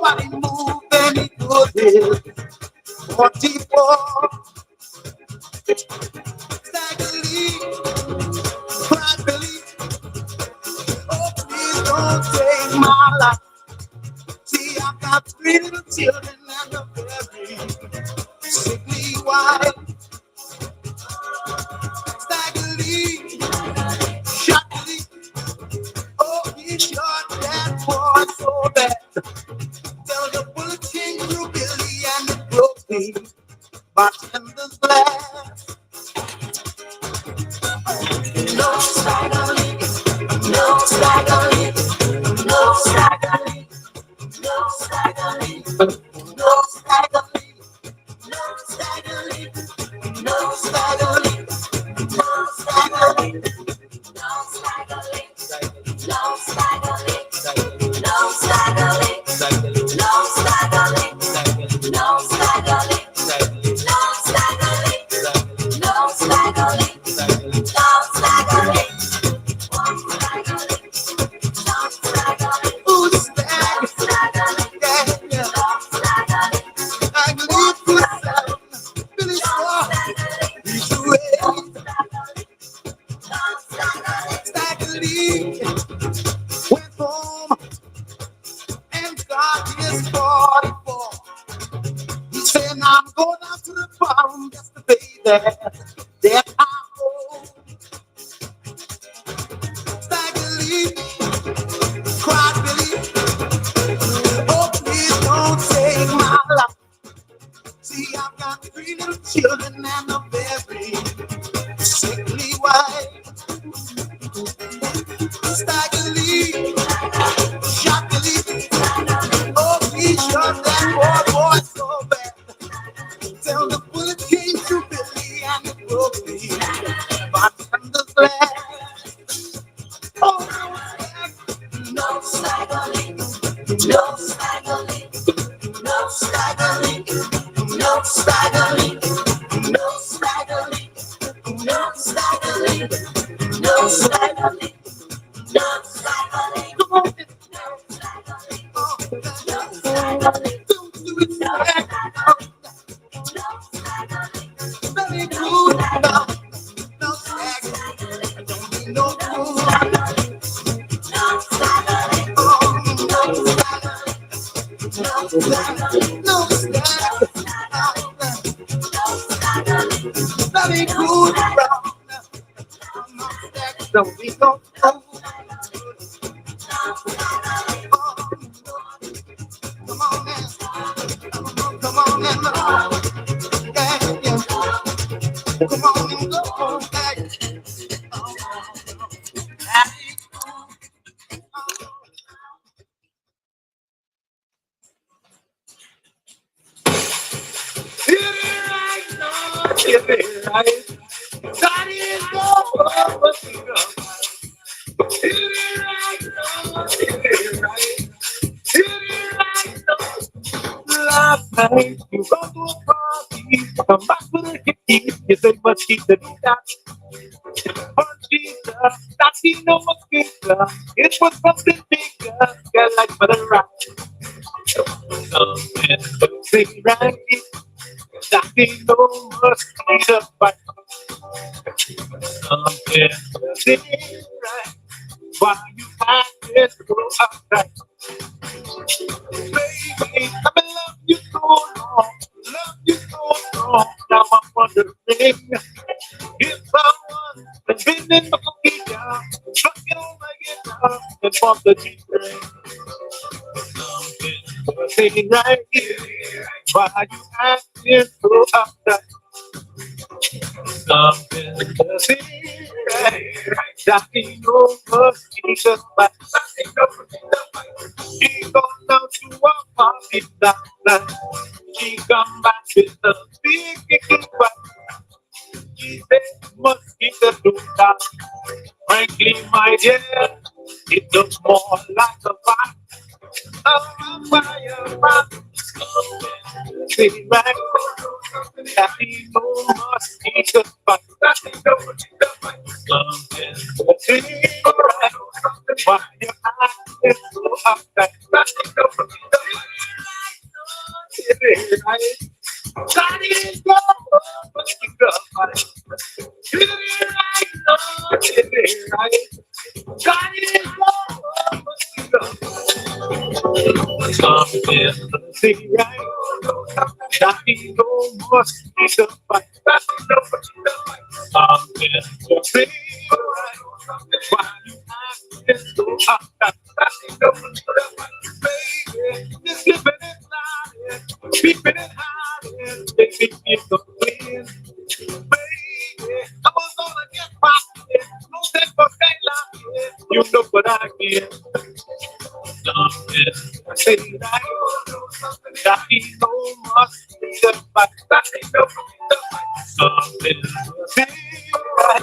Nobody moved any good is 44. Staggerly, privately, oh please don't take my life. See, I've got 3 little children and a very sickly wife. Staggerly, shockingly, oh he shot that boy so bad. Tell the bullet came through Billy and it broke me. Bartender's glass. No staggering, no staggering, no staggering, no staggering, no staggering, no staggering, no staggering, no staggering, no staggering, no staggering, no staggering, no staggering, no staggering. Went home and got his 44. He said, now I'm going out to the farm just to be there. There I go. Staggerly, cried Billy. Oh, please don't take my life. See, I've got 3 little children and a very sickly wife. Staggerly, shockingly, oh, he shot that boy so bad. Till the bullet came through Billy and it broke me. Bartender's glass. Oh, no staggering, no staggering, no staggering, no staggering, no staggering, no staggering, no staggering. No staggering, no staggering, no staggering, don't do it staggering, no staggering, very good, no staggering, don't be no fool, no staggering, no staggering, no staggering, very good, don't be no fool. Come on and yeah, yeah. Come on and go back. Hit it right. That is hit it right. Hit it right. Hit it right. Last night you go to a party, come back with a key. You say, but she said that. Oh Jesus, that he no mosquito. It was something bigger, girl, like for the rock. Something to say right here. That he no mosquito, but something to say right. Why you had this go outside? Baby, I've been loving you so long, love you so long. Now I'm wondering if I was been in my guitar, fucking on my guitar, and bump the G-string. Something saying right here, why you acting so uptight? Something saying right, that ain't no mosquito bite. She gone down to a party that night. She come back with a big bite. She said, mosquito do that. Frankly, my dear, it looks more like a bite. Oh, fire, say right, that ain't no mosquito bite. Something say right, why you acting so uptight? God is love, God is love, something right. That is no more fight. Something right. Why you acting so hot? Just living it loud, keeping it high, making it so clean. Baby, I'm gonna get poppin', no sense for daylight. You know what I mean? Something say that he so much the fight. Something say that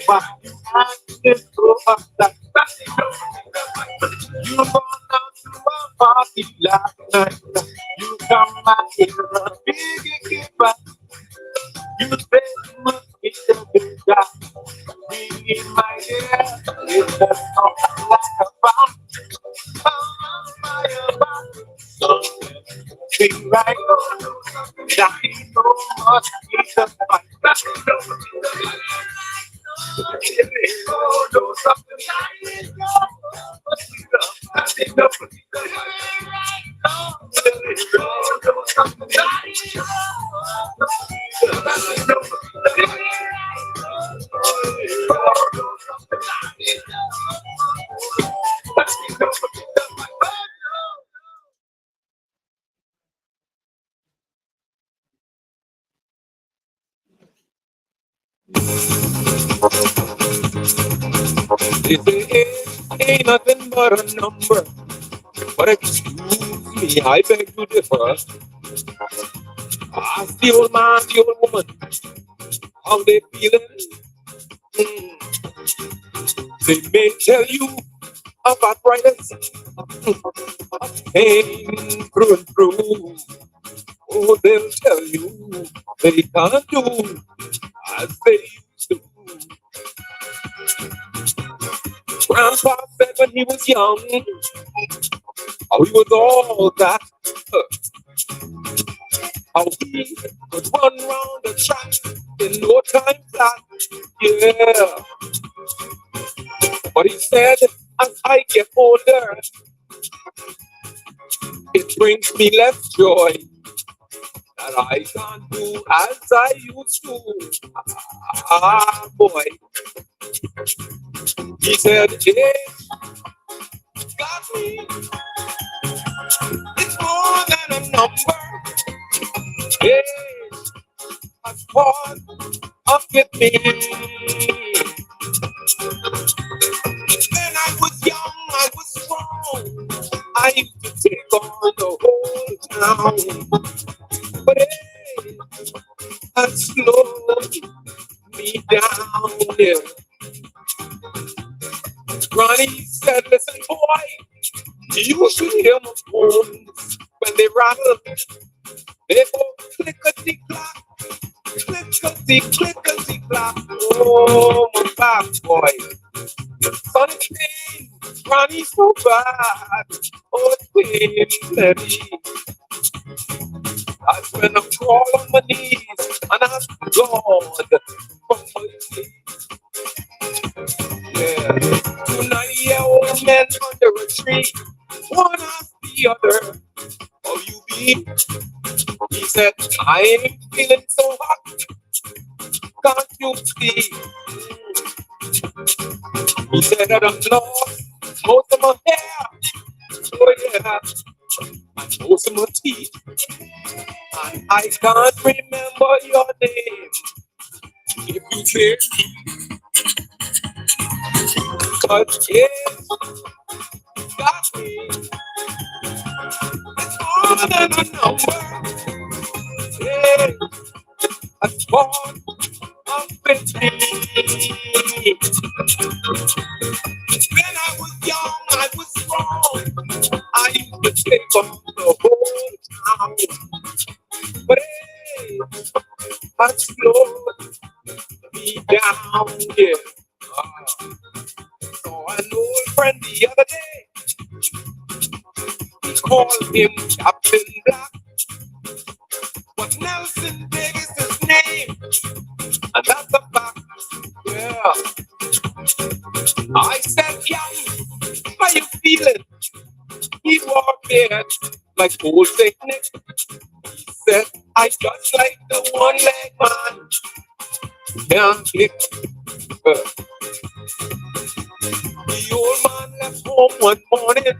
why you acting so hot? You run out to a party last night. You come back in a big keeper. You say you must be the big guy. Ring in my ear, it's the song like a bomb. Something right, that he so much is the fight. They say age ain't nothing but a number. But excuse me, I beg to differ. Ask the old man, the old woman, how they feeling. Mm. They may tell you of arthritis, pain through and through. Oh, they'll tell you they can't do as they used to. Grandpa said when he was young, how he was all that. How he could run round the track in no time flat. Yeah. But he said, as I get older, it brings me less joy that I can't do as I used to. Ah, boy. He said, hey, got me. It's more than a number. Hey, a part of it me. When I was young, I was strong. I used to take on the whole town. But hey, that slowed me down. Yeah. Ronnie said, listen, boy, you should hear my bones when they rattle. They go clickety-clack, clickety-clack. Oh, my bad boy. Sonny pain, Ronnie so bad. Oh, pain, Letty. That's when I crawl on my knees and ask God for mercy. Yeah. 2 90-year-old men under a tree, one after the other. Oh, you be? He said, I ain't feeling so hot. Can't you see? He said that I'm lost most of my hair. Oh, yeah. And most of my teeth. And I can't remember your name. If you say, but yes, got me. It's more than a number. Yeah, a part of it. When I was young, I was strong. I used to take on the whole town. But hey, I slowed me down, yeah. So I know a friend the other day, he called him Captain Black. like old Saint Nick. He said, I just like the one-leg man. Can't click. The old man left home one morning,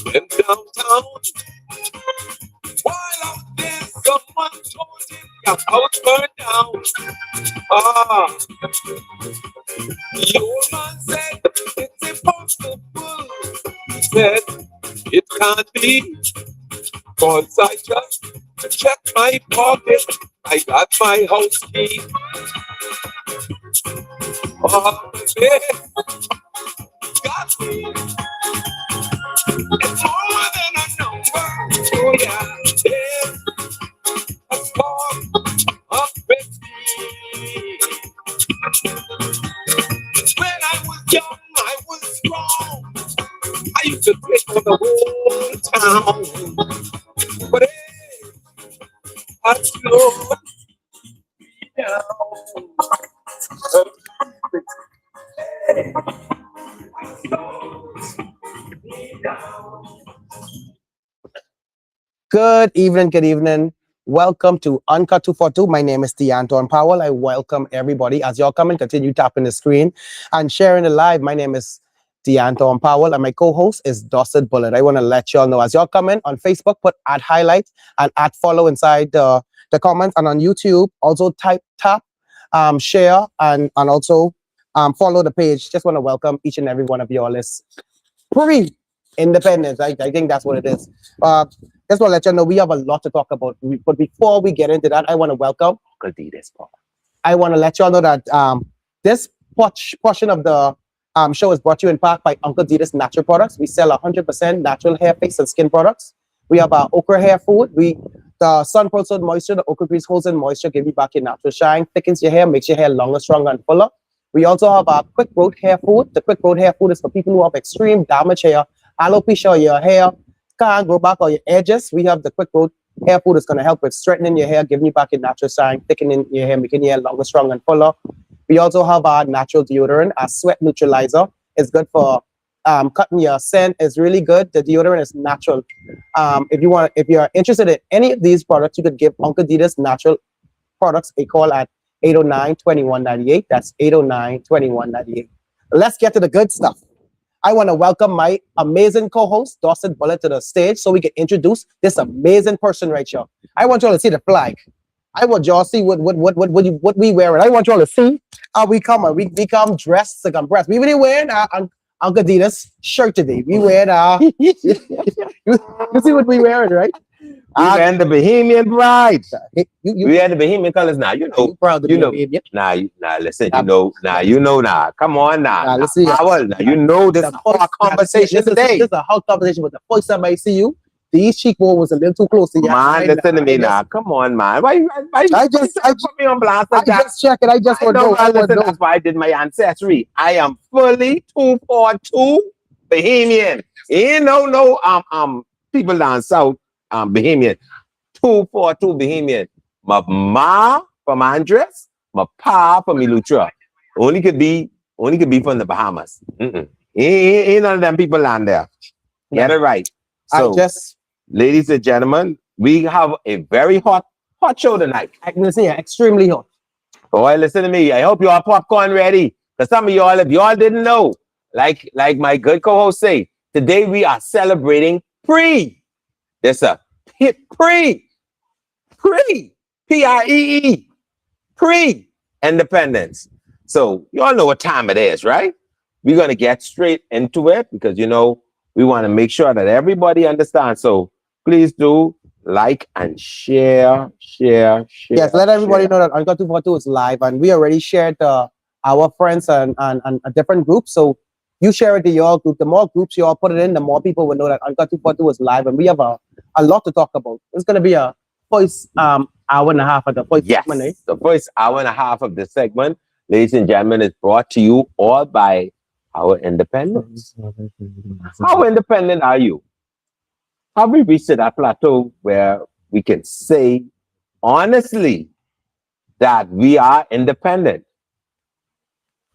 went downtown. While out there, someone told him your house burned down. Ah, the old man said, it's impossible. He said, it can't be, cause I just checked my pocket. I got my house key. Oh, baby, got me. It's more than a number. Oh, yeah. There's a spark of me. When I was young, I was strong. I used to take on the whole town. But hey, I slow down. Good evening. Welcome to Uncut 242. My name is Anton Powell. I welcome everybody. As y'all come and continue tapping the screen and sharing the live, my name is Anton Powell and my co-host is Dawson Bullet. I want to let y'all know as y'all come in on Facebook, put add highlight and add follow inside the comments, and on YouTube, also tap, share and also follow the page. Just want to welcome each and every one of y'all. It's pre-independence. I think that's what it is. Just want to let you know we have a lot to talk about. But before we get into that, I want to welcome Uncle Didas. I want to let y'all know that this portion of the show is brought to you in part by Uncle Didas Natural Products. We sell 100% natural hair, face, and skin products. We have our okra hair food. The sun pulls out moisture, the okra grease holds in moisture, give you back your natural shine, thickens your hair, makes your hair longer, stronger, and fuller. We also have our quick growth hair food. The quick growth hair food is for people who have extreme damage hair, alopecia, or your hair can't grow back on your edges. We have the quick growth hair food. It's going to help with straightening your hair, giving you back your natural shine, thickening your hair, making your hair longer, stronger, and fuller. We also have our natural deodorant, our sweat neutralizer. It's good for cutting your scent. It's really good. The deodorant is natural. If you're interested in any of these products, you could give Uncle Didas Natural Products a call at 809-2198. That's 809-2198. Let's get to the good stuff. I want to welcome my amazing co-host, Dawson Bullet, to the stage so we can introduce this amazing person right here. I want y'all to see the flag. I want y'all to see what we wearing. I want y'all to see how we come. We come dressed to compress. We really wearing our Uncle Didas shirt today. We wearing you see what we wearing, right? We wearing the Bohemian Bride. We wear the Bohemian colors now. You know. Proud to you be know. Bohemian. Listen. You know. Now. Come on now. Let's see. Now, you know this is our conversation today. This is a hot conversation, but the first time I see you, these cheekbone was a little too close to you. Man, listen to me now. Come on, man. Why I just put me on blast like that? Just check it. I just want to know. Listen, that's why I did my ancestry. I am fully 242 Bohemian. You know, no people down south, Bohemian. 242 Bohemian. My ma from Andres, my pa from Ilutra. Only could be from the Bahamas. Ain't none of them people land there. Get it right. So, ladies and gentlemen, we have a very hot show tonight. I can say extremely hot. Boy, listen to me. I hope you all popcorn ready. Because some of y'all, if y'all didn't know, like my good co-host say, today we are celebrating P-R-E-E, pre-independence. So you all know what time it is, right? We're going to get straight into it because, you know, we want to make sure that everybody understands. So please do like and share. Yes, let everybody know that Uncut 242 is live, and we already shared our friends and a different group. So you share it to your group. The more groups you all put it in, the more people will know that Uncut 242 is live, and we have a lot to talk about. It's going to be a first hour and a half of the first segment. Eh? The first hour and a half of the segment, ladies and gentlemen, is brought to you all by our independence. How independent are you? Have we reached that plateau where we can say honestly that we are independent?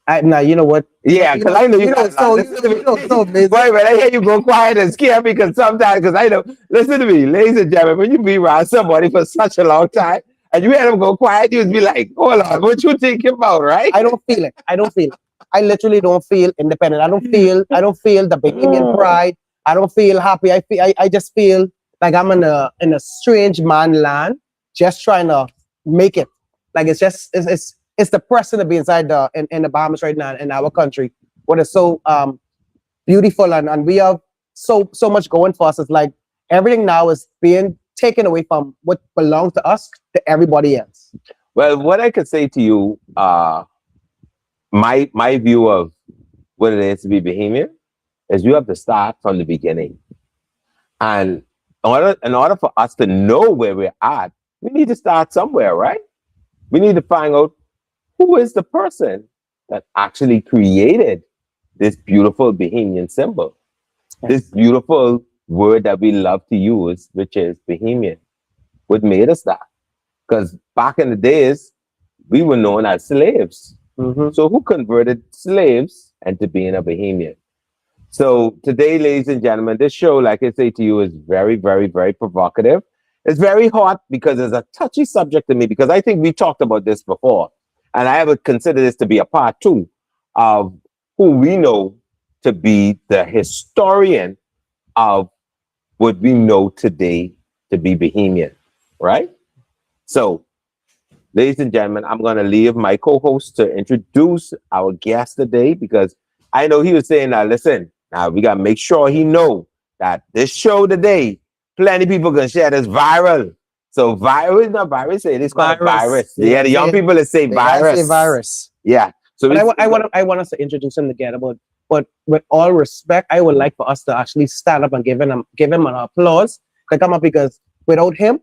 Now you know what? Yeah, because I know you got so listen to me. so amazing. Wait, when I hear you go quiet and scare me, because sometimes, because I know, listen to me, ladies and gentlemen, when you be around somebody for such a long time and you hear them go quiet, you be like, hold on, what you thinking about, right? I don't feel it. I don't feel it. I literally don't feel independent. I don't feel. I don't feel the Bahamian pride. I don't feel happy. I just feel like I'm in a strange man land, just trying to make it. Like it's depressing to be inside in the Bahamas right now in our country, what is so beautiful and we have so much going for us. It's like everything now is being taken away from what belongs to us to everybody else. Well, what I could say to you, my view of what it is to be Bahamian is you have to start from the beginning. And in order for us to know where we're at, we need to start somewhere, right? We need to find out who is the person that actually created this beautiful Bahamian symbol, this beautiful word that we love to use, which is Bahamian. What made us that? Because back in the days, we were known as slaves. So who converted slaves into being a Bahamian? So today, ladies and gentlemen, this show, like I say to you, is very, very, very provocative. It's very hot because it's a touchy subject to me, because I think we talked about this before. And I would consider this to be a part 2 of who we know to be the historian of what we know today to be Bahamian, right? So, ladies and gentlemen, I'm going to leave my co-host to introduce our guest today, because I know he was saying, now listen, now we got to make sure he know that this show today, plenty of people going to share this viral. So viral is not virus, it's called virus. Yeah, the young people that say virus. Say virus. Yeah. So but I want us to introduce him together, but with all respect, I would like for us to actually stand up and give him an applause to come up, because without him,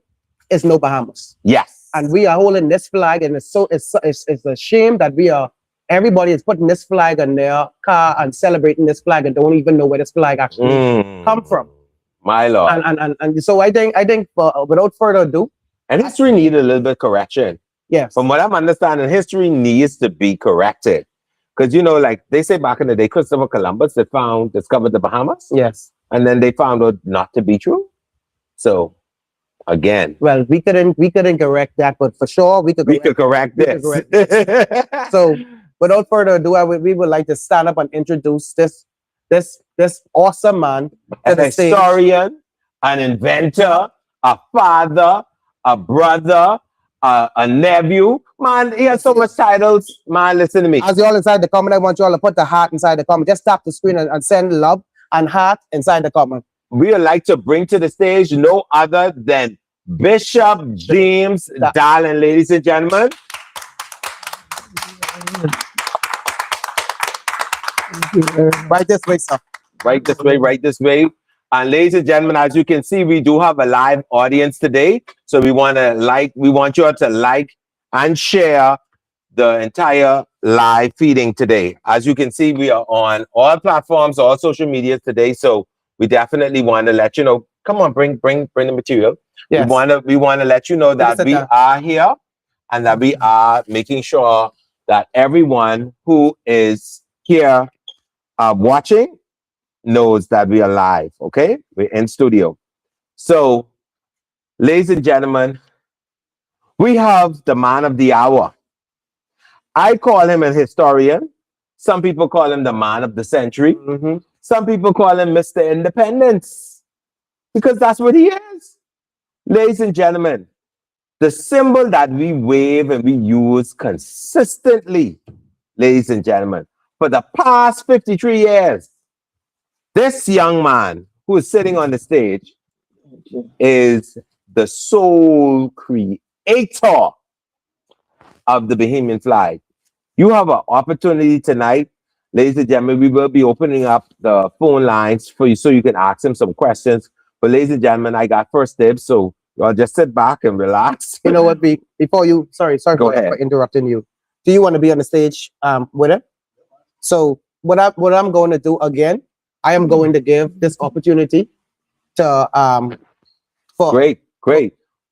it's no Bahamas. Yes. And we are holding this flag, and it's a shame that everybody is putting this flag on their car and celebrating this flag and don't even know where this flag actually come from. My Lord. And so I think without further ado, and history needs a little bit correction. Yes. From what I'm understanding, history needs to be corrected. Because, you know, like they say back in the day, Christopher Columbus discovered the Bahamas. Yes. And then they found out not to be true. So, again. Well, we couldn't correct that, but for sure we could correct this. So, without further ado, we would like to stand up and introduce this awesome man, an historian, an inventor, a father, a brother, a nephew. Man, he has so much titles. Man, listen to me. As you all inside the comment, I want you all to put the heart inside the comment. Just tap the screen and send love and heart inside the comment. We would like to bring to the stage no other than Bishop James Darling, ladies and gentlemen. Right this way, sir. Right this way, right this way. And ladies and gentlemen, as you can see, we do have a live audience today. So we want you all to like and share the entire live feeding today. As you can see, we are on all platforms, all social media today. So we definitely want to let you know. Come on, bring the material. Yes. We want to let you know that we are here and that we are making sure that everyone who is here watching knows that we are live, okay? We're in studio. So, ladies and gentlemen, we have the man of the hour. I call him a historian. Some people call him the man of the century. Some people call him Mr. Independence, because that's what he is. Ladies and gentlemen, the symbol that we wave and we use consistently, ladies and gentlemen, for the past 53 years, this young man who is sitting on the stage is the sole creator of the Bahamian flag. You have an opportunity tonight, ladies and gentlemen. We will be opening up the phone lines for you so you can ask him some questions. But ladies and gentlemen, I got first dibs, so y'all just sit back and relax. You know what, before you, sorry for interrupting you. Do you want to be on the stage with him? So what I'm going to do again, I am going to give this opportunity to great.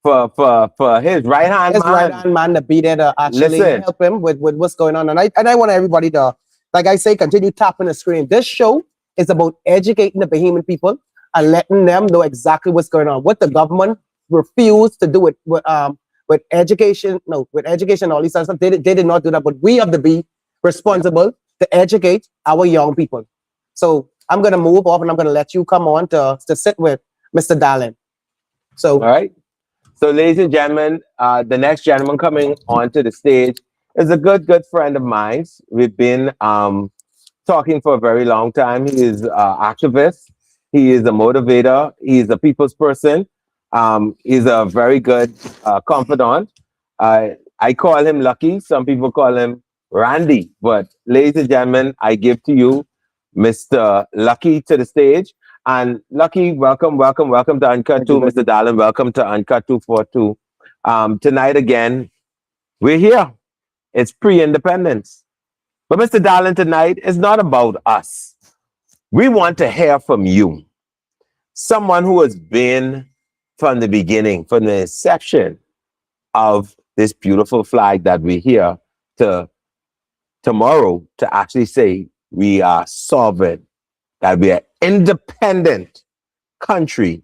for his right hand his man. right hand man to be there to actually Listen. help him with what's going on. And I want everybody to, like I say, continue tapping the screen. This show is about educating the Bahamian people and letting them know exactly what's going on. What the government refused to do with education, no, with education, all these other stuff. They did not do that, but we have to be responsible to educate our young people. So I'm gonna move off and I'm gonna let you come on to sit with Mr. Darlin. So All right. So, ladies and gentlemen, the next gentleman coming onto the stage is a good friend of mine. We've been talking for a very long time. He is an activist. He is a motivator. He is a people's person. He's a very good confidant. I call him Lucky. Some people call him Randy. But, ladies and gentlemen, I give to you Mr. Lucky to the stage. And Lucky, welcome to Uncut 2. Mr. Darlin, welcome to Uncut 242. Tonight again, we're here. It's pre-independence. But Mr. Darlin, tonight is not about us. We want to hear from you. Someone who has been from the beginning, from the inception of this beautiful flag that we hear to tomorrow to actually say we are sovereign, that we are independent country.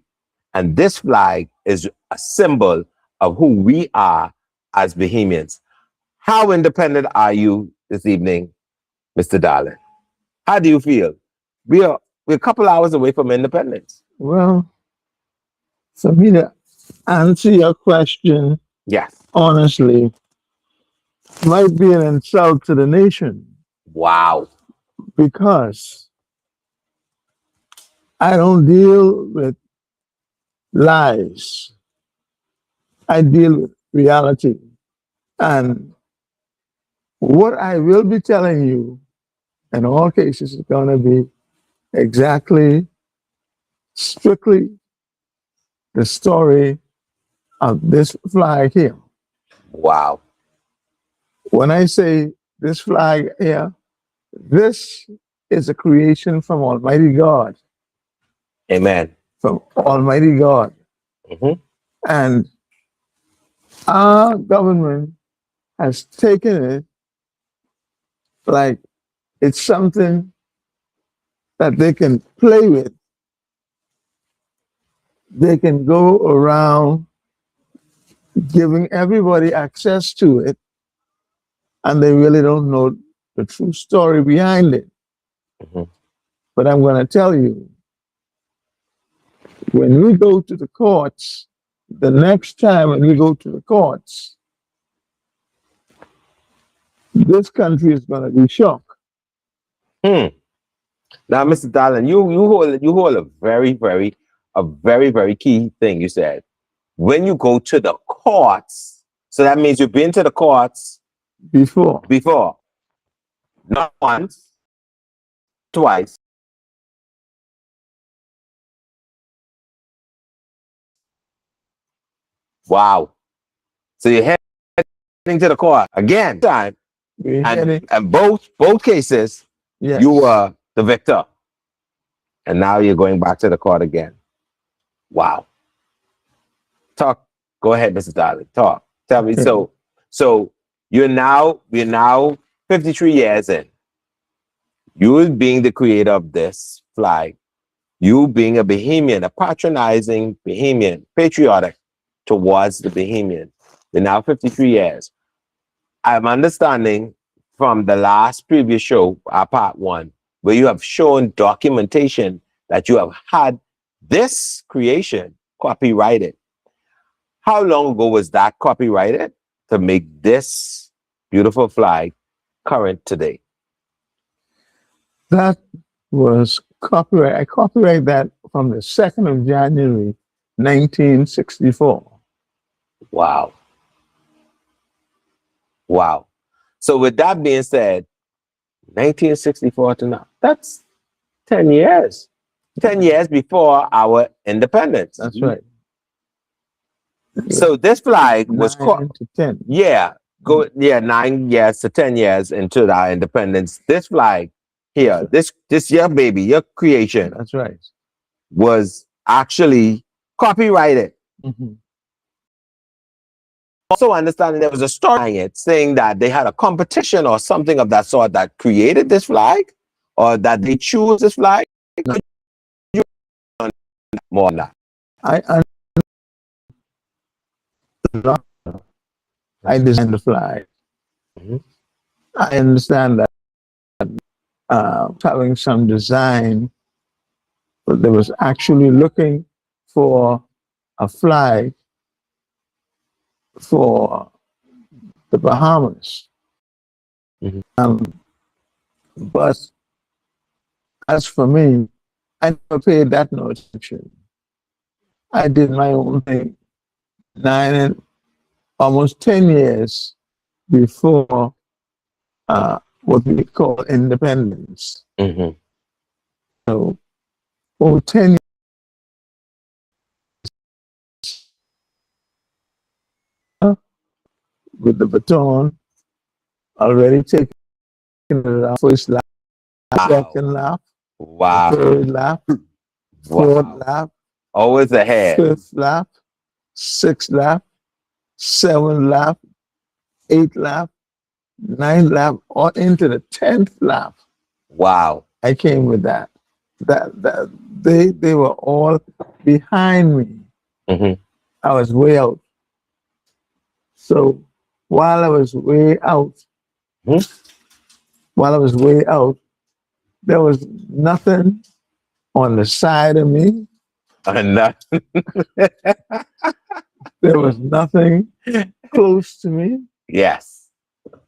And this flag is a symbol of who we are as Bahamians. How independent are you this evening, Mr. Darlin? How do you feel? We're a couple hours away from independence. Well, for me to answer your question Yes. honestly might be an insult to the nation Wow. because I don't deal with lies. I deal with reality. And what I will be telling you in all cases is going to be exactly, strictly the story of this flag here. Wow. When I say this flag here, this is a creation from Almighty God, Amen. from Almighty God. Mhm. And our government has taken it like it's something that they can play with. They can go around giving everybody access to it, and they really don't know the true story behind it. Mhm. But I'm going to tell you, when we go to the courts, the next time when we go to the courts, this country is going to be shocked. Now, Mr. Darlin, you hold a very key thing. You said when you go to the courts, so that means you've been to the courts Before, not once, twice. Wow. So you're heading to the court again time, we're heading, and both cases yes, you were the victor, and now you're going back to the court again. Wow. Talk. Go ahead, Mr. Darlin. Talk. Tell me. Okay. So we're now 53 years in. You being the creator of this flag, you being a Bahamian, a patronizing Bahamian, patriotic towards the Bahamian. We're now 53 years. I'm understanding from the last previous show, our part one, where you have shown documentation that you have had this creation copyrighted. How long ago was that copyrighted to make this beautiful flag current today? that was copyright. I copyrighted that from the 2nd of January, 1964. Wow. Wow. So with that being said, 1964 to now, that's 10 years. 10 years before our independence. That's right. So this flag was 9 to 10. 9 years to 10 years into our independence. This flag here, this your baby, your creation, That's right. was actually copyrighted. Mhm. also understanding there was a story behind it saying that they had a competition or something of that sort that created this flag, or that they choose this flag. Could you more on that? I I designed the flag. Mhm. I understand that having some design, but they was actually looking for a flag for the Bahamas. Mhm. But as for me, I never paid that no attention. I did my own thing almost 10 years before what we call independence. Mhm. So over 10 years with the baton, already taken the first lap, Wow. second lap, Wow. third lap, fourth Wow. lap, Always ahead. fifth lap, sixth lap, seventh lap, eighth lap, ninth lap, or into the 10th lap. Wow. I came with that. That they were all behind me. Mhm. I was way out. So while I was way out, Mhm. while I was way out, there was nothing on the side of me. And that, There was nothing close to me. yes.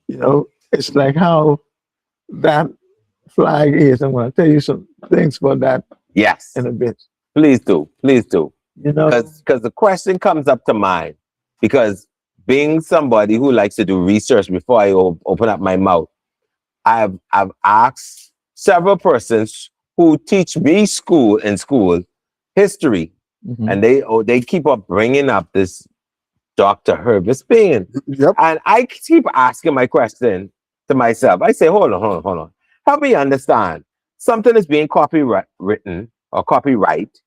You know, it's like how that flag is. I'm going to tell you some things about that Yes. in a bit. Please do. Please do. You know, Because the question comes up to mind. Because being somebody who likes to do research before I open up my mouth, I've asked several persons who teach me in school history, mhm. and they keep up bringing up this Dr. Herbert Spain. Yep. And I keep asking my question to myself. I say, hold on. Help me understand. Something is being copywritten or copyright,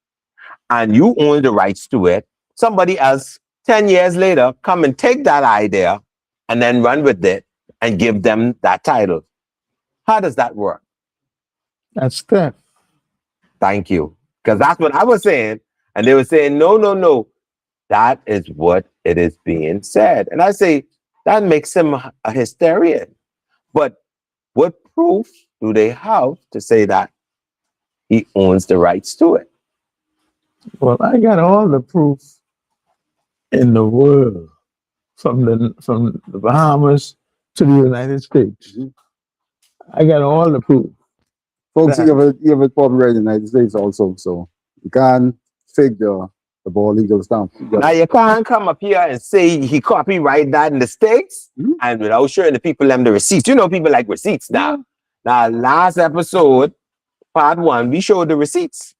and you own the rights to it. Somebody else, 10 years later, come and take that idea and then run with it and give them that title. How does that work? That's theft. Thank you. Because that's what I was saying. And they were saying, no. That is what it is being said. And I say, that makes him a hysterian. But what proof do they have to say that he owns the rights to it? Well, I got all the proof in the world from the Bahamas to the United States. I got all the proof. Folks, That- you have a copyright in the United States also, so you can't fake the ball legal stamp. Now you can't come up here and say he copyright that in the States and without showing the people them the receipts. You know, people like receipts now. Now, last episode, part 1, we showed the receipts.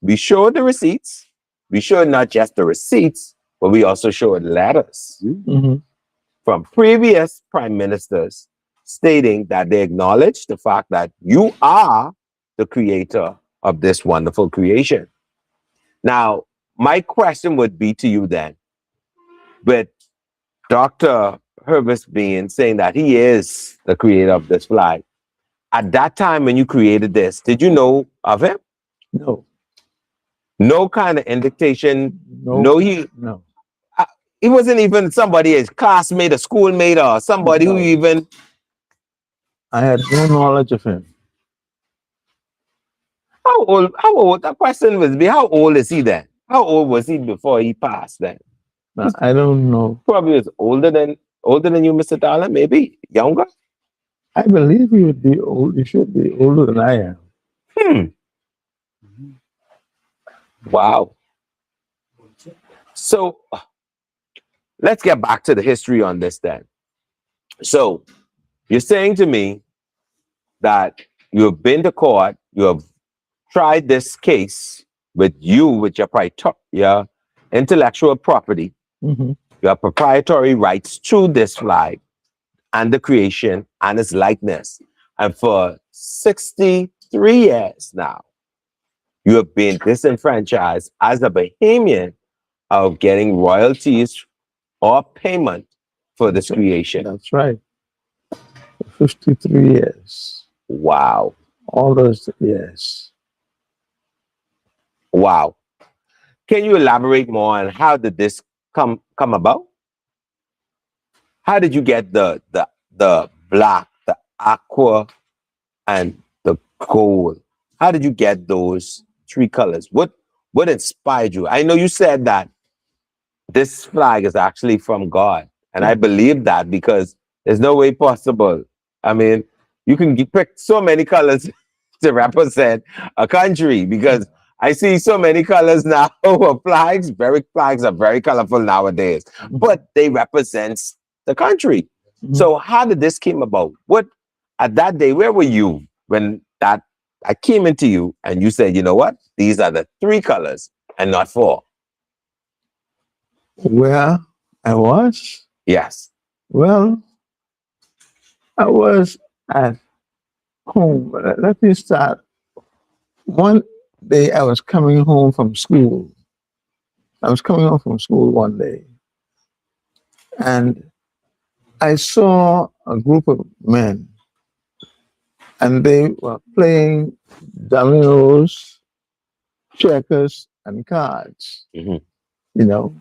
We showed the receipts. We showed not just the receipts, but we also showed letters Mhm. from previous prime ministers stating that they acknowledge the fact that you are the creator of this wonderful creation. Now, my question would be to you then, with Dr. Herbert being saying that he is the creator of this flag, at that time when you created this, did you know of him? No, No kind of indication. No, he wasn't even somebody, a classmate, a schoolmate, or somebody who No. even. I had no knowledge of him. How old? How old? That question was be. How old is he then? How old was he before he passed then? No, I don't know. Probably was older than you, Mr. Dollar. Maybe younger. I believe he would be old. He should be older than I am. Wow. So let's get back to the history on this then. So you're saying to me that you have been to court, you have tried this case with your intellectual property, Mhm. your proprietary rights to this flag and the creation and its likeness. And for 63 years now, you have been disenfranchised as a Bahamian of getting royalties or payment for this creation. That's right. 53 years. Wow. All those years. Wow. Can you elaborate more on how did this come about? How did you get the black, the aqua, and the gold? How did you get those three colors? What inspired you? I know you said that this flag is actually from God, and I believe that because there's no way possible. I mean, you can pick so many colors to represent a country because I see so many colors now of flags. Flags are very colorful nowadays, but they represent the country. So how did this came about? What at that day? Where were you when that I came into you and you said, you know what? These are the three colors and not four. Where I was? Yes. Well, I was at home. Let me start. One day I was coming home from school. I was coming home from school one day, and I saw a group of men, and they were playing dominoes, checkers, and cards. Mhm. You know,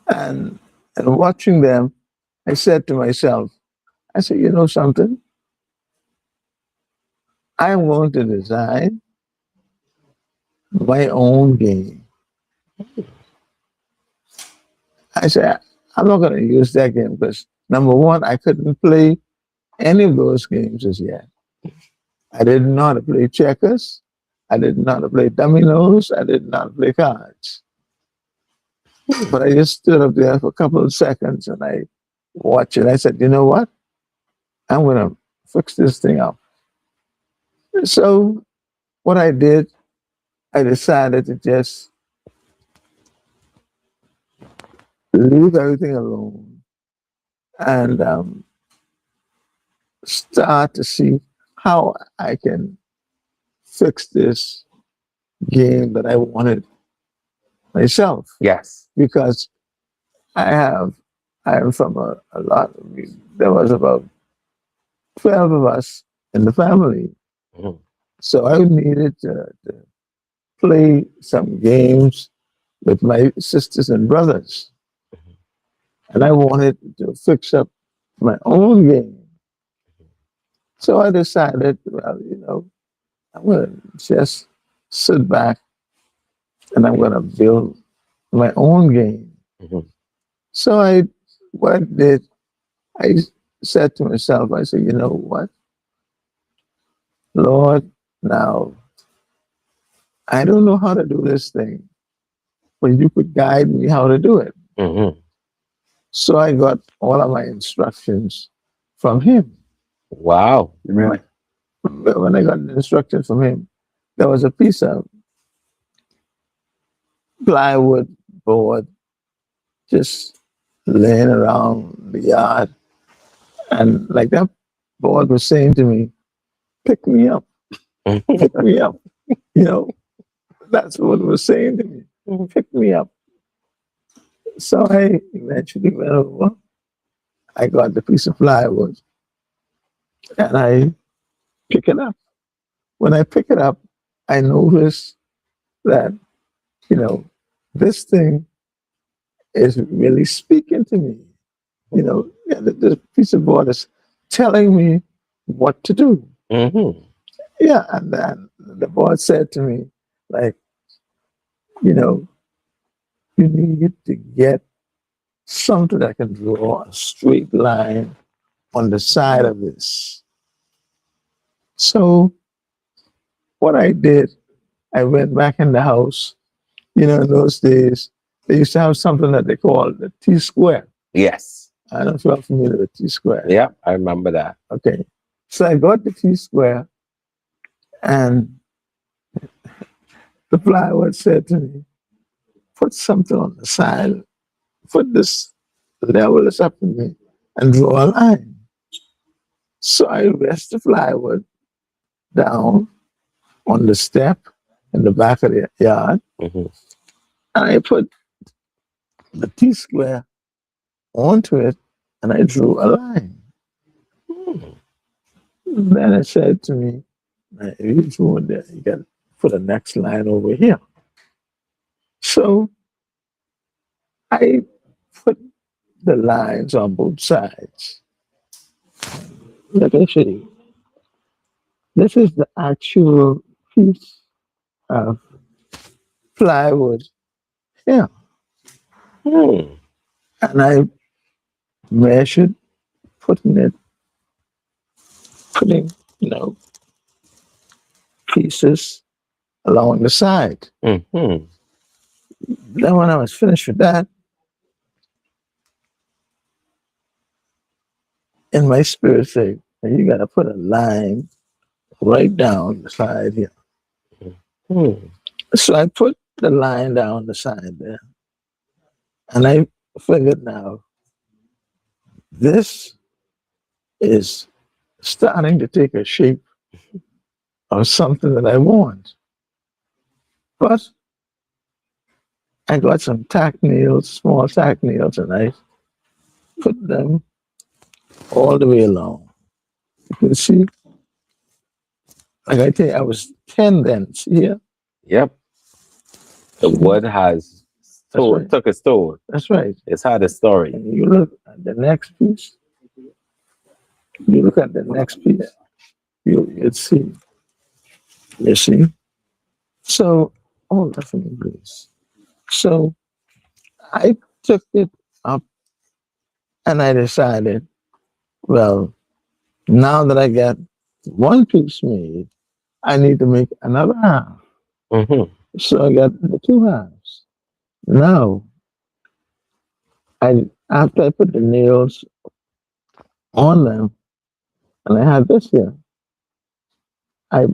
and watching them, I said to myself, I said, you know something? I'm going to design my own game. I said, I'm not going to use that game because number one, I couldn't play any of those games as yet. I didn't know how to play checkers. I didn't know how to play dominoes. I didn't know how to play cards. But I just stood up there for a couple of seconds and I watched it. I said, you know what? I'm going to fix this thing up. So what I did, I decided to just leave everything alone and start to see how I can fix this game that I wanted myself. Yes. Because I am from a lot. There was about 12 of us in the family. Mhm. So I needed to play some games with my sisters and brothers. And I wanted to fix up my own game. So I decided, well, you know, I'm going to just sit back and I'm going to build my own game. Mhm. So what I did, I said to myself, I said, you know what, Lord, now I don't know how to do this thing, but you could guide me how to do it. Mhm. So I got all of my instructions from him. Wow. Really? When I got the instructions from him, there was a piece of plywood board just laying around the yard. And like that board was saying to me, pick me up, pick me up. You know, that's what it was saying to me, pick me up. So I eventually went over. I got the piece of plywood and I pick it up. When I pick it up, I noticed that, you know, this thing is really speaking to me. You know, yeah, the piece of board is telling me what to do. Mhm. Yeah, and then the board said to me, like, you know, you need to get something that can draw a straight line on the side of this. So what I did, I went back in the house. You know, in those days, they used to have something that they called the T-square. Yes. I don't know if you're familiar with T-square. Yeah, I remember that. Okay. So I got the T-square and the plywood said to me, put something on the side, put this, level this up to me and draw a line. So I rest the plywood down on the step in the back of the yard Mhm. and I put the T-square onto it and I drew a line. Then it said to me, if you drew it there, you got to put the next line over here. So I put the lines on both sides. Like I say, this is the actual piece of plywood here. Hmm. And I measured, putting, pieces along the side. Mm-hmm. Then when I was finished with that, in my spirit said, you got to put a line right down the side here. Hmm. So I put the line down the side there. And I figured now, this is starting to take a shape of something that I want. But I got some tack nails, small tack nails, and I put them all the way along. You can see, like I tell you, I was 10 then. See here? Yep. The wood has right. took a toll. That's right. It's had a story. And you look at the next piece, you'd see. You see? So, oh, definitely grace. So I took it up and I decided, well, now that I got one piece made, I need to make another half. Mm-hmm. So I got the two halves. Now, after I put the nails on them, and I had this here, I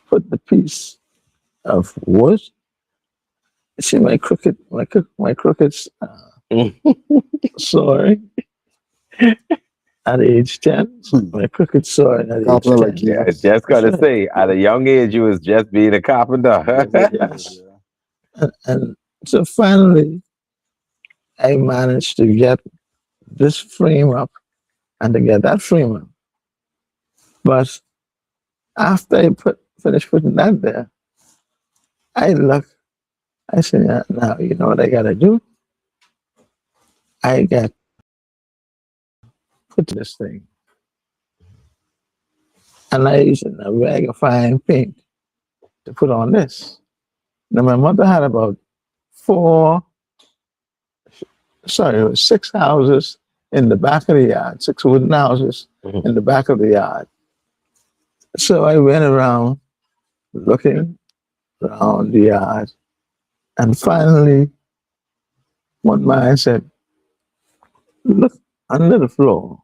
put the piece of wood. See my crooked, sword at age 10. My crooked sword at age 10. Yeah, just gotta say, at a young age, you was just being a carpenter. Yes. And so finally, I managed to get this frame up and to get that frame up. But after I finished putting that there, I said, "Yeah, now you know what I gotta do? I got put this thing." And I used a rag of fine paint to put on this. Now my mother had about it was 6 houses in the back of the yard, 6 wooden houses Mhm. in the back of the yard. So I went around looking around the yard, and finally one man said, "Look under the floor."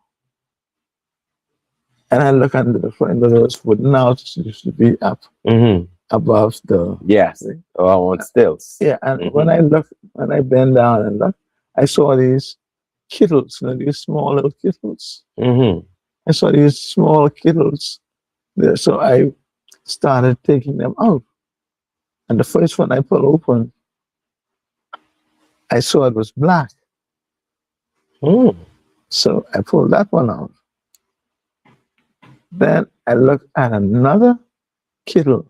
And I look under the floor, and those wooden houses used to be up Mm-hmm. above the Yes. Oh, I want stilts. Yeah, and Mhm. when I bend down and look, I saw these kittles, these small little kittles. Mm-hmm. I saw these small kittles there, so I started taking them out. And the first one I pulled open, I saw it was black. Mm. So I pulled that one out. Then I looked at another kittle.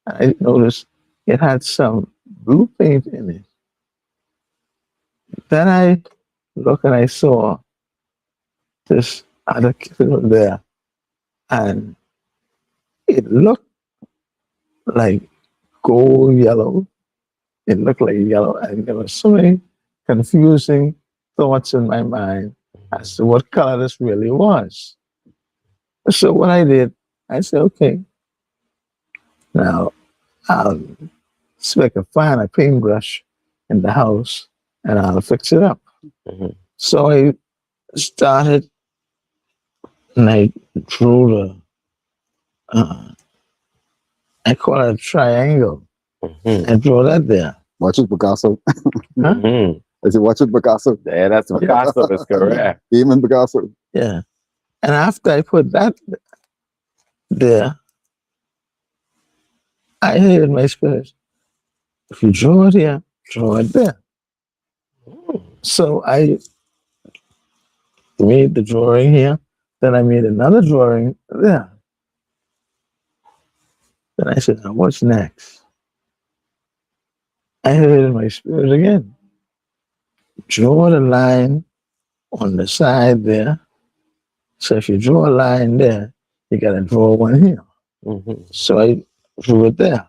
I noticed it had some blue paint in it. Then I looked and I saw this other kittle there. And it looked like gold yellow. It looked like yellow. And there were so many confusing thoughts in my mind as to what color this really was. So what I did, I said, okay, now I'll find a paintbrush in the house and I'll fix it up. Mhm. So I started and I drew I call it a triangle. Mhm. I draw that there. Watch it, Picasso. Mhm. I said, watch it, Picasso. Yeah, that's Picasso is correct. Even Picasso. Yeah. And after I put that there, I heard my spirit, if you draw it here, draw it there. So I made the drawing here. Then I made another drawing there. Then I said, now what's next? I heard in my spirit again, draw the line on the side there. So if you draw a line there, you got to draw one here. Mhm. So I drew it there.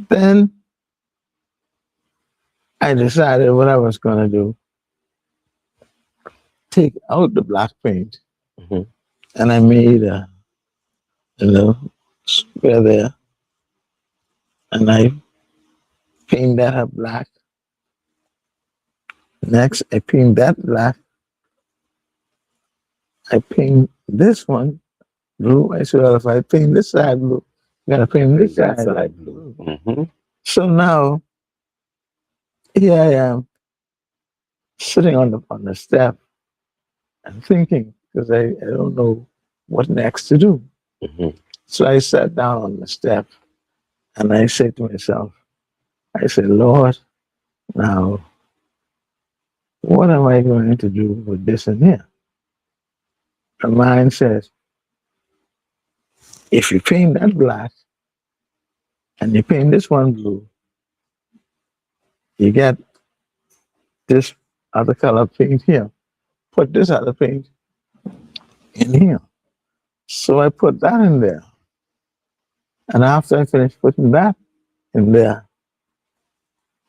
Then I decided what I was going to do. Take out the black paint, Mhm. and I made a square there, and I paint that up black. Next, I paint that black. I paint this one blue. I said, well, if I paint this side blue, I gotta paint this That side side blue. Mhm. So now here I am sitting on the step and thinking because I don't know what next to do. Mhm. So I sat down on the step and I said to myself, I said, Lord, now what am I going to do with this in here? And mine says, if you paint that black and you paint this one blue, you get this other color paint here. Put this other paint in here. So I put that in there. And after I finished putting that in there,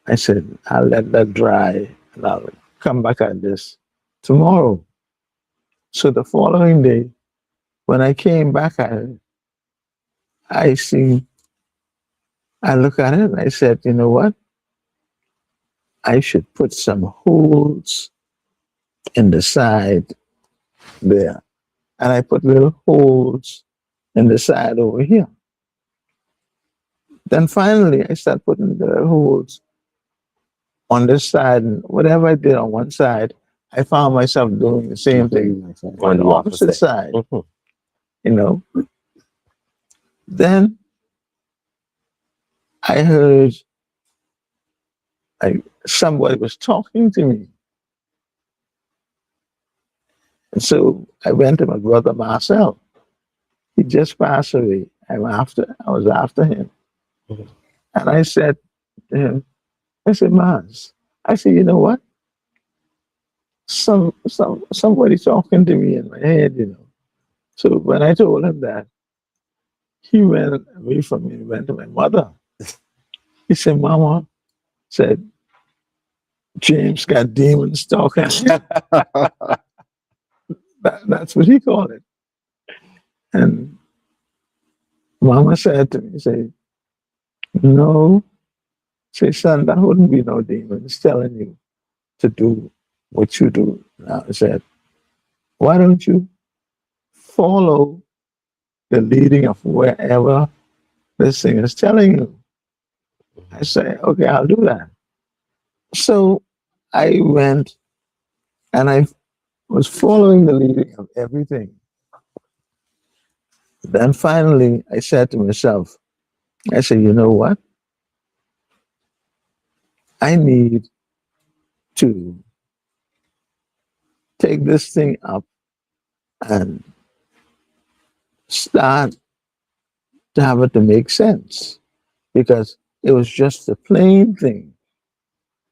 I said, I'll let that dry and I'll come back at this tomorrow. So the following day, when I came back at it, I look at it and I said, you know what? I should put some holes in the side there. And I put little holes in the side over here. Then finally, I start putting the holes on this side. And whatever I did on one side, I found myself doing the same thing on the opposite side. Mhm. You know. Then I heard like somebody was talking to me. And so I went to my brother Marcel. He just passed away. I was after him. Mhm. And I said to him, I said, Mars, I said, you know what? Somebody talking to me in my head, you know. So when I told him that, he went away from me and went to my mother. He said, Mama said, James got demons talking. That's what he called it. And Mama said to me, say, no, say, son, that wouldn't be no demons telling you to do what you do. Now I said, why don't you follow the leading of wherever this thing is telling you? I say, okay, I'll do that. So I went and I was following the leading of everything. Then finally, I said to myself, I said, you know what? I need to take this thing up and start to have it to make sense because it was just a plain thing.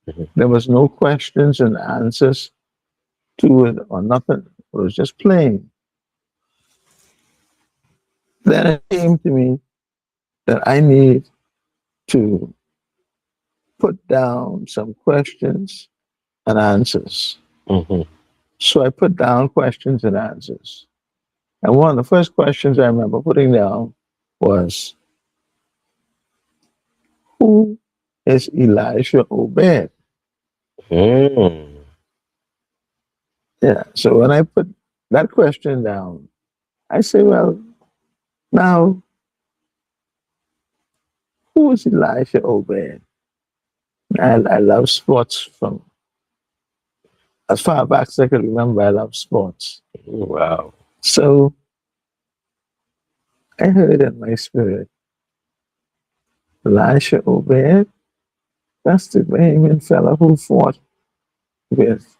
Mhm. There was no questions and answers to it or nothing. It was just plain. Then it came to me that I need to put down some questions and answers. Mhm. So I put down questions and answers. And one of the first questions I remember putting down was, who is Elisha Obed? Mm. Yeah. So when I put that question down, I say, well, now, who is Elisha Obed? I love sports from as far back as I could remember. I love sports. Wow. So I heard in my spirit, Elisha Obed, that's the Bahamian fellow who fought with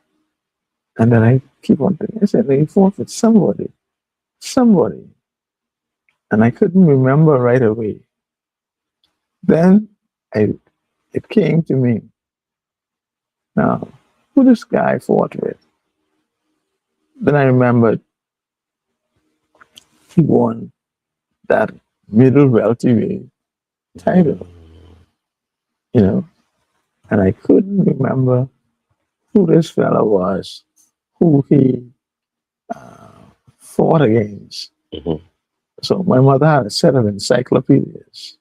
And then I keep on thinking, I said, they fought with somebody. And I couldn't remember right away. Then it came to me. Now, who this guy fought with? Then I remembered he won that middle welterweight title, and I couldn't remember who this fella was, who he fought against. Mhm. So my mother had a set of encyclopedias,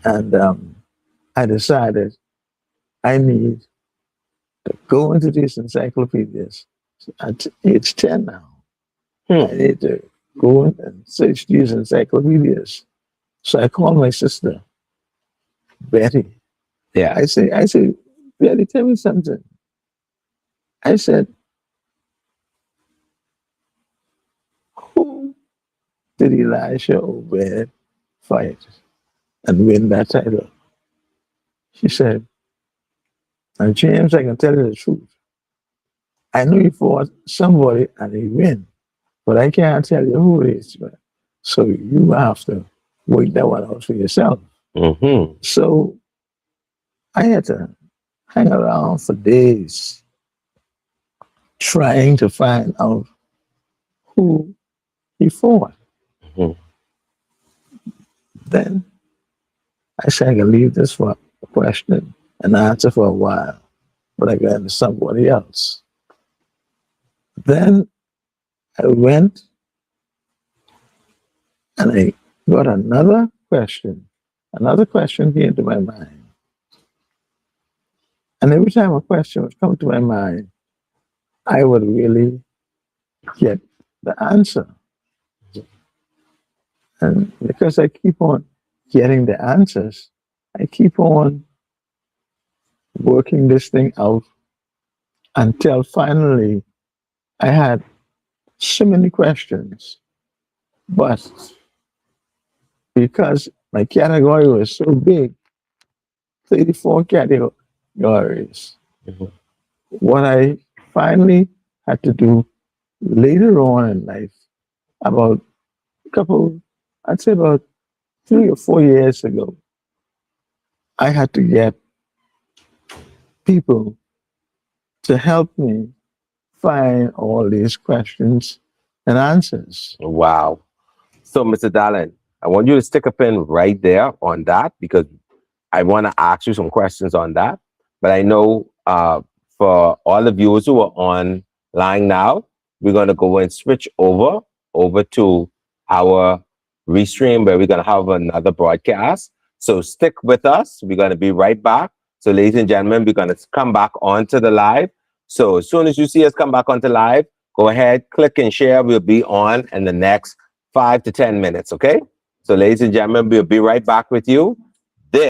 and I decided I need to go into these encyclopedias. At age 10 now, I need to go in and search these encyclopedias. So I called my sister, Betty. Yeah. I say, Betty, tell me something. I said, who did Elisha Obed fight and win that title? She said, now James, I can tell you the truth. I know he fought somebody and he win, but I can't tell you who it is. So you have to work that one out for yourself. Mm-hmm. So I had to hang around for days trying to find out who he fought. Mhm. Then I said I can leave this for a question and answer for a while, but I got into somebody else. Then I went and I got another question. Another question came to my mind. And every time a question would come to my mind, I would really get the answer. And because I keep on getting the answers, I keep on working this thing out until finally I had so many questions. But because my category was so big, 34 categories, Mhm. what I finally had to do later on in life, about I'd say about 3 or 4 years ago, I had to get people to help me find all these questions and answers. Wow. So, Mr. Dallin, I want you to stick a pin right there on that because I want to ask you some questions on that. But I know for all the viewers who are online now, we're going to go and switch over to our Restream where we're going to have another broadcast. So stick with us. We're going to be right back. So, ladies and gentlemen, we're going to come back onto the live. So as soon as you see us come back onto live, go ahead, click and share. We'll be on in the next 5 to 10 minutes, okay? So, ladies and gentlemen, we'll be right back with you.